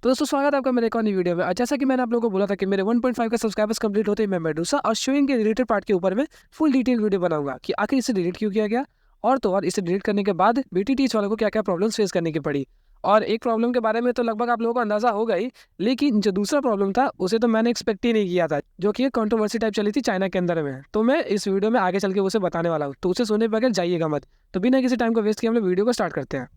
तो दोस्तों स्वागत है आपका मेरे एक और नई वीडियो में। जैसा कि मैंने आप लोगों को बोला था कि मेरे 1.5 का सब्सक्राइबर्स कंप्लीट होते ही मैं मेडूसा और शोइंग के रिलेटेड पार्ट के ऊपर में फुल डिटेल वीडियो बनाऊंगा कि आखिर इसे डिलीट क्यों किया गया और तो और इसे डिलीट करने के बाद बीटीटीएच वालों को क्या क्या प्रॉब्लम्स फेस करने की पड़ी। और एक प्रॉब्लम के बारे में तो लगभग आप लोगों को अंदाजा होगा ही, लेकिन जो दूसरा प्रॉब्लम था उसे तो मैंने एक्सपेक्ट ही नहीं किया था, जो कि एक कंट्रोवर्सी टाइप चली थी चाइना के अंदर में। तो मैं इस वीडियो में आगे चल के उसे बताने वाला हूँ, तो उसे सुनने बगैर जाइएगा मत। तो बिना किसी टाइम को वेस्ट किए हम लोग वीडियो को स्टार्ट करते हैं।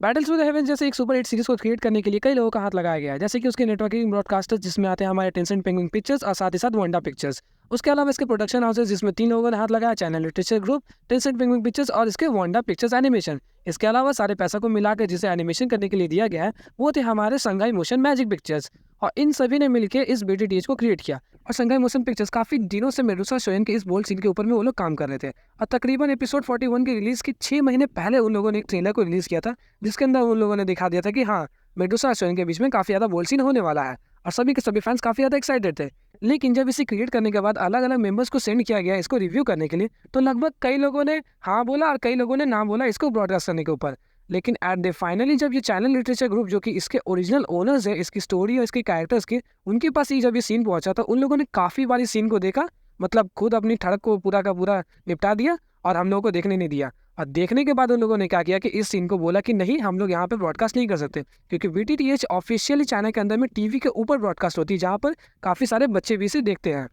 बैटल्स विद हेवन जैसे एक सुपर हिट सीरीज को क्रिएट करने के लिए कई लोगों का हाथ लगाया गया है, जैसे कि उसके नेटवर्किंग ब्रॉडकास्टर्स जिसमें आते हैं हमारे टेंसेंट पेंगुइन पिक्चर्स और साथ ही साथ वंडा पिक्चर्स। उसके अलावा इसके प्रोडक्शन हाउसेस जिसमें 3 लोगों ने हाथ लगाया, China literature group, Tencent penguin pictures और इसके वंडा पिक्चर्स एनिमेशन। इसके अलावा सारे पैसा को मिलाकर जिसे एनिमेशन करने के लिए दिया गया है वो थे हमारे संगाई मोशन मैजिक पिक्चर्स। और इन सभी ने मिलकर इस बीटीटीएच को क्रिएट किया। और संगाई मोशन पिक्चर्स काफी दिनों से मेडुसा शोयन के इस बोल्ड सीन के ऊपर में वो लोग काम कर रहे थे। और तकरीबन एपिसोड 41 के रिलीज के 6 महीने पहले उन लोगों ने एक ट्रेलर को रिलीज किया था, जिसके अंदर उन लोगों ने दिखा दिया था कि हाँ, मेडुसा और शोयन के बीच में काफी ज्यादा बोल्ड सीन होने वाला है। और सभी के सभी फैंस काफी ज्यादा एक्साइटेड थे। लेकिन जब इसे क्रिएट करने के बाद अलग अलग मेंबर्स को सेंड किया गया इसको रिव्यू करने के लिए, तो लगभग कई लोगों ने हाँ बोला और कई लोगों ने ना बोला इसको ब्रॉडकास्ट करने के ऊपर। लेकिन एट द फाइनली जब ये चैनल लिटरेचर ग्रुप, जो कि इसके ओरिजिनल ओनर्स है इसकी स्टोरी और इसके कैरेक्टर्स के, उनके पास ही जब ये सीन पहुंचा तो उन लोगों ने काफ़ी बार इस सीन को देखा, मतलब खुद अपनी ठड़क को पूरा का पूरा निपटा दिया और हम लोगों को देखने नहीं दिया। और देखने के बाद उन लोगों ने क्या किया कि इस सीन को बोला कि नहीं, हम लोग यहाँ पे ब्रॉडकास्ट नहीं कर सकते, क्योंकि बीटीटीएच ऑफिशियली चाइना के अंदर में टीवी के ऊपर ब्रॉडकास्ट होती है, जहाँ पर काफ़ी सारे बच्चे भी इसे देखते हैं।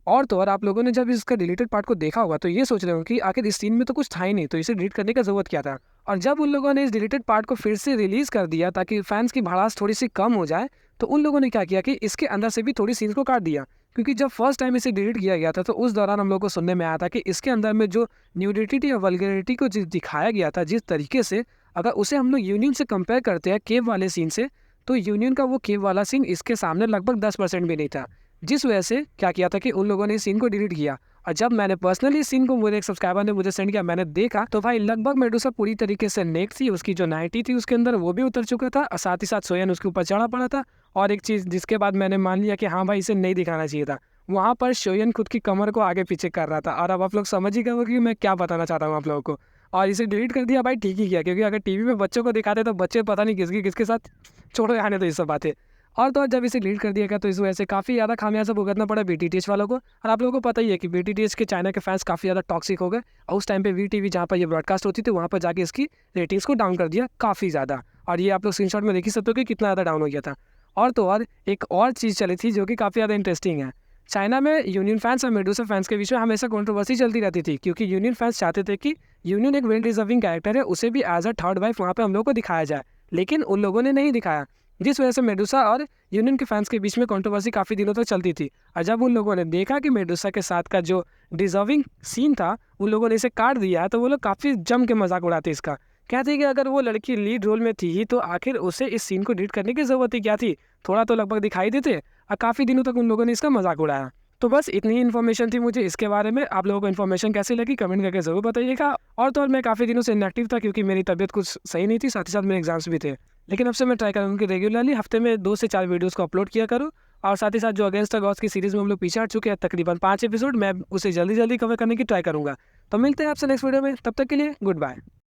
और तो और आप लोगों ने जब इसका डिलीटेड पार्ट को देखा होगा तो ये सोच रहे हो कि आखिर इस सीन में तो कुछ था ही नहीं, तो इसे डिलीट करने का जरूरत क्या था। और जब उन लोगों ने इस डिलीटेड पार्ट को फिर से रिलीज कर दिया ताकि फैंस की भड़ास थोड़ी सी कम हो जाए, तो उन लोगों ने क्या किया कि इसके अंदर से भी थोड़ी सीन्स को काट दिया। क्योंकि जब फर्स्ट टाइम इसे डिलीट किया गया था तो उस दौरान हम लोग को सुनने में आया था कि इसके अंदर में जो न्यूडिटी और वल्गैरिटी को दिखाया गया था जिस तरीके से, अगर उसे हम लोग यूनियन से कंपेयर करते हैं केव वाले सीन से, तो यूनियन का वो केव वाला सीन इसके सामने लगभग 10% भी नहीं था। जिस वजह से क्या किया था कि उन लोगों ने इस सीन को डिलीट किया। और जब मैंने पर्सनली इस सीन को मेरे एक सब्सक्राइबर ने मुझे सेंड किया, मैंने देखा तो भाई लगभग मेडुसा पूरी तरीके से नेक थी, उसकी जो नाइटी थी उसके अंदर वो भी उतर चुका था और साथ ही साथ सोयन उसके ऊपर चढ़ा पड़ा था। और एक चीज़ जिसके बाद मैंने मान लिया कि हाँ भाई, इसे नहीं दिखाना चाहिए था, वहाँ पर शोयन खुद की कमर को आगे पीछे कर रहा था। और अब आप लोग समझ ही गए कि मैं क्या बताना चाहता हूँ आप लोगों को। और इसे डिलीट कर दिया भाई, ठीक ही किया, क्योंकि अगर टीवी में बच्चों को दिखाते तो बच्चे पता नहीं किसके साथ छोड़ो आने तो ये सब बातें। और तो और जब इसे डिलीट कर दिया गया तो इस वजह से काफ़ी ज़्यादा खामियाजा भुगतना पड़ा बीटीटीएच वालों को। और आप लोगों को पता ही है कि बीटीटीएच के चाइना के फैंस काफ़ी ज़्यादा टॉक्सिक हो गए और उस टाइम पे वीटीवी जहाँ पर ये ब्रॉडकास्ट होती थी वहाँ पर जाके इसकी रेटिंग्स को डाउन कर दिया काफ़ी ज़्यादा। और ये आप लोग स्क्रीनशॉट में देख ही सकते हो कि कितना ज़्यादा डाउन हो गया था। और तो और एक और चीज़ चली थी जो कि काफ़ी ज़्यादा इंटरेस्टिंग है। चाइना में यूनियन फैंस और मेडुसा फैंस के बीच में हमेशा कंट्रोवर्सी चलती रहती थी, क्योंकि यूनियन फैंस चाहते थे कि यूनियन एक वेल डिजर्विंग कैरेक्टर है, उसे भी एज अ थर्ड वाइफ वहाँ पे हम लोग को दिखाया जाए, लेकिन उन लोगों ने नहीं दिखाया। जिस वजह से मेडुसा और यूनियन के फैंस के बीच में कंट्रोवर्सी काफ़ी दिनों तक चलती थी। और जब उन लोगों ने देखा कि मेडुसा के साथ का जो डिजर्विंग सीन था उन लोगों ने इसे काट दिया, तो वो लोग काफ़ी जम के मजाक उड़ाते इसका। कहते कि अगर वो लड़की लीड रोल में थी ही तो आखिर उसे इस सीन को डिलीट करने की ज़रूरत ही क्या थी, थोड़ा तो लगभग दिखाई देते। और काफ़ी दिनों तक उन लोगों ने इसका मजाक उड़ाया। तो बस इतनी ही इन्फॉर्मेशन थी मुझे इसके बारे में। आप लोगों को इन्फॉर्मेशन कैसी लगी कमेंट करके ज़रूर बताइएगा। और तो और मैं काफ़ी दिनों से इनएक्टिव था क्योंकि मेरी तबीयत कुछ सही नहीं थी, साथ ही साथ मेरे एग्जाम्स भी थे। लेकिन अब से मैं ट्राई करूँगा कि रेगुलरली हफ्ते में 2 से 4 वीडियोस को अपलोड किया करूँ। और साथ ही साथ जो अगेंस्ट द गॉड्स की सीरीज़ में हम लोग पीछे हट चुके हैं तकरीबन 5 एपिसोड, मैं उसे जल्दी जल्दी कवर करने की ट्राई करूँगा। तो मिलते हैं आपसे नेक्स्ट वीडियो में, तब तक के लिए गुड बाय।